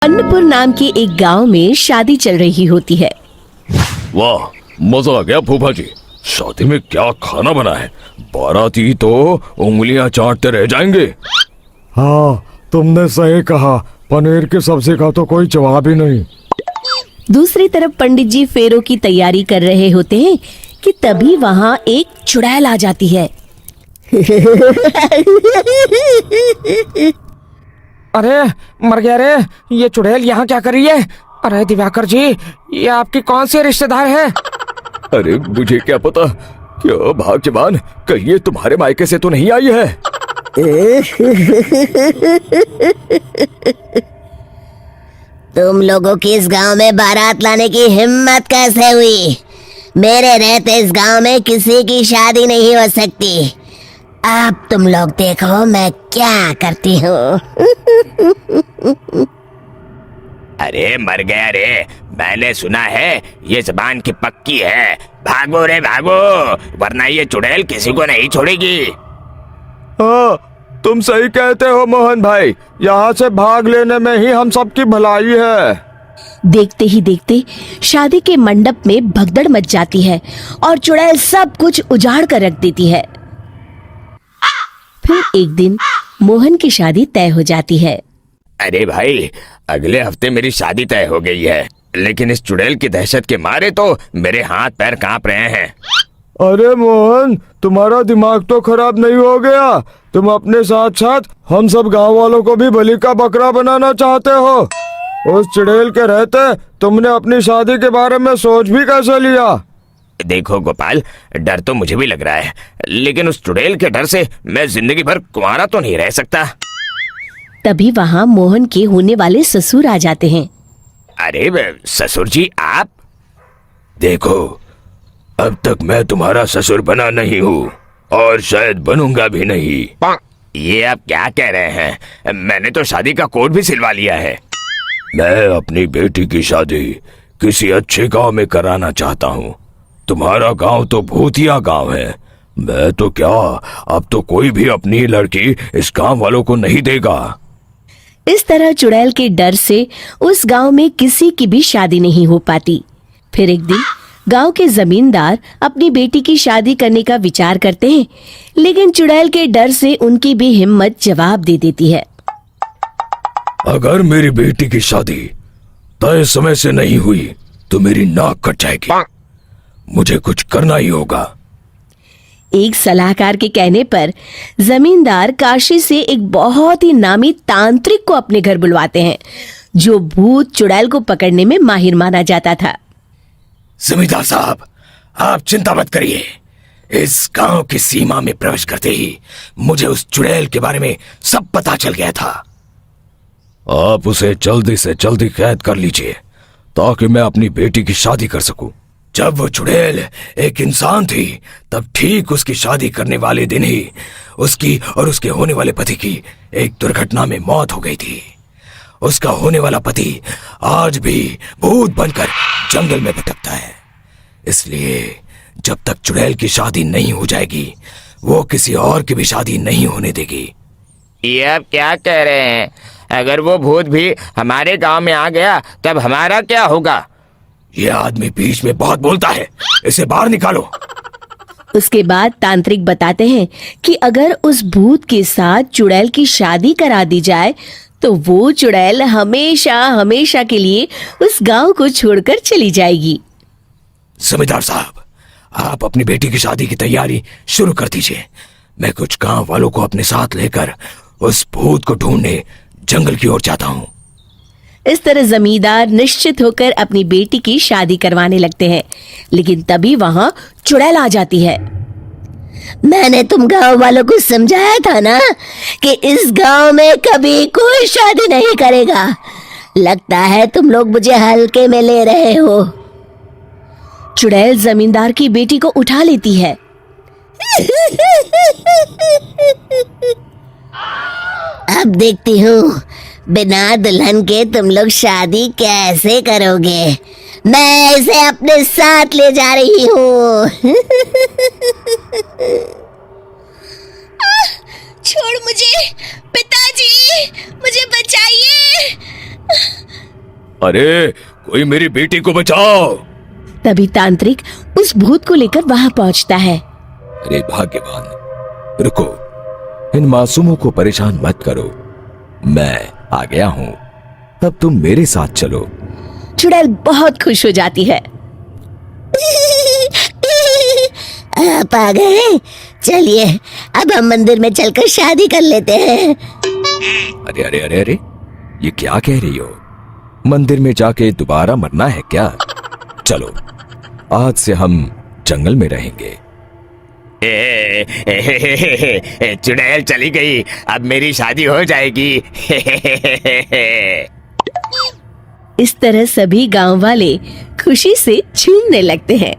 अन्नपुर नाम के एक गांव में शादी चल रही होती है। वाह, मजा आ गया फूफा जी। शादी में क्या खाना बना है, बाराती तो उंगलियां चाटते रह जाएंगे। हाँ, तुमने सही कहा, पनीर की सब्जी का तो कोई जवाब ही नहीं। दूसरी तरफ पंडित जी फेरों की तैयारी कर रहे होते हैं कि तभी वहाँ एक चुड़ैल आ जाती है। अरे मर गया रे, ये चुड़ैल यहाँ क्या कर रही है? अरे दिवाकर जी, ये आपकी कौन सी रिश्तेदार है? अरे मुझे क्या पता, क्या भाग्यवान, कहीं ये तुम्हारे मायके से तो नहीं आई है। तुम लोगों की इस गांव में बारात लाने की हिम्मत कैसे हुई? मेरे रहते इस गांव में किसी की शादी नहीं हो सकती। अब तुम लोग देखो मैं क्या करती हूँ। अरे मर गया रे, मैंने सुना है ये जबान की पक्की है। भागो रे भागो, वरना ये चुड़ैल किसी को नहीं छोड़ेगी। हाँ, तुम सही कहते हो मोहन भाई, यहाँ से भाग लेने में ही हम सबकी भलाई है। देखते ही देखते शादी के मंडप में भगदड़ मच जाती है और चुड़ैल सब कुछ उजाड़ कर रख देती है। फिर एक दिन मोहन की शादी तय हो जाती है। अरे भाई, अगले हफ्ते मेरी शादी तय हो गई है, लेकिन इस चुड़ैल की दहशत के मारे तो मेरे हाथ पैर कांप रहे हैं। अरे मोहन, तुम्हारा दिमाग तो खराब नहीं हो गया? तुम अपने साथ साथ हम सब गांव वालों को भी बलि का बकरा बनाना चाहते हो? उस चुड़ैल के रहते तुमने अपनी शादी के बारे में सोच भी कैसे लिया? देखो गोपाल, डर तो मुझे भी लग रहा है, लेकिन उस चुड़ैल के डर से मैं जिंदगी भर कुंवारा तो नहीं रह सकता। तभी वहाँ मोहन के होने वाले ससुर आ जाते हैं। अरे ससुर जी आप? देखो, अब तक मैं तुम्हारा ससुर बना नहीं हूँ और शायद बनूंगा भी नहीं। ये आप क्या कह रहे हैं? मैंने तो शादी का कोड भी सिलवा लिया है। मैं अपनी बेटी की शादी किसी अच्छे गांव में कराना चाहता हूँ। तुम्हारा गांव तो भूतिया गांव है। मैं तो क्या, अब तो कोई भी अपनी लड़की इस गांव वालों को नहीं देगा। इस तरह चुड़ैल के डर से उस गांव में किसी की भी शादी नहीं हो पाती। फिर एक दिन गांव के जमींदार अपनी बेटी की शादी करने का विचार करते हैं, लेकिन चुड़ैल के डर से उनकी भी हिम्मत जवाब दे देती है। अगर मेरी बेटी की शादी तय समय से नहीं हुई तो मेरी नाक कट जाएगी। मुझे कुछ करना ही होगा। एक सलाहकार के कहने पर जमींदार काशी से एक बहुत ही नामी तांत्रिक को अपने घर बुलवाते हैं, जो भूत चुड़ैल को पकड़ने में माहिर माना जाता था। जमींदार साहब, आप चिंता मत करिए। इस गांव की सीमा में प्रवेश करते ही मुझे उस चुड़ैल के बारे में सब पता चल गया था। आप उसे जल्दी से जल्दी कैद कर लीजिए ताकि मैं अपनी बेटी की शादी कर सकूं। जब वो चुड़ैल एक इंसान थी, तब ठीक उसकी शादी करने वाले दिन ही उसकी और उसके होने वाले पति की एक दुर्घटना में मौत हो गई थी। उसका होने वाला पति आज भी भूत बनकर जंगल में भटकता है। इसलिए जब तक चुड़ैल की शादी नहीं हो जाएगी, वो किसी और की भी शादी नहीं होने देगी। ये आप क्या कह रहे हैं? अगर वो भूत भी हमारे गांव में आ गया तब हमारा क्या होगा? ये आदमी बीच में बहुत बोलता है, इसे बाहर निकालो। उसके बाद तांत्रिक बताते हैं कि अगर उस भूत के साथ चुड़ैल की शादी करा दी जाए तो वो चुड़ैल हमेशा हमेशा के लिए उस गांव को छोड़कर चली जाएगी। जमींदार साहब, आप अपनी बेटी की शादी की तैयारी शुरू कर दीजिए। मैं कुछ गांव वालों को अपने साथ लेकर उस भूत को ढूंढने जंगल की ओर जाता हूँ। इस तरह जमींदार निश्चित होकर अपनी बेटी की शादी करवाने लगते हैं, लेकिन तभी वहाँ चुड़ैल आ जाती है। मैंने तुम गांव वालों को समझाया था ना कि इस गांव में कभी कोई शादी नहीं करेगा। लगता है तुम लोग मुझे हल्के में ले रहे हो। चुड़ैल जमींदार की बेटी को उठा लेती है। अब देखती हूँ बिना दुल्हन के तुम लोग शादी कैसे करोगे। मैं इसे अपने साथ ले जा रही हूँ। छोड़ मुझे, पिताजी, मुझे बचाइए। अरे कोई मेरी बेटी को बचाओ। तभी तांत्रिक उस भूत को लेकर वहां पहुंचता है। अरे भाग्यवान, रुको, इन मासूमों को परेशान मत करो, मैं आ गया हूं, अब तुम मेरे साथ चलो। चुड़ैल बहुत खुश हो जाती है। आप आ गए, चलिए अब हम मंदिर में चलकर शादी कर लेते हैं। अरे अरे अरे अरे, ये क्या कह रही हो? मंदिर में जाके दोबारा मरना है क्या? चलो, आज से हम जंगल में रहेंगे। चुड़ैल चली गई, अब मेरी शादी हो जाएगी। इस तरह सभी गांव वाले खुशी से झूमने लगते हैं।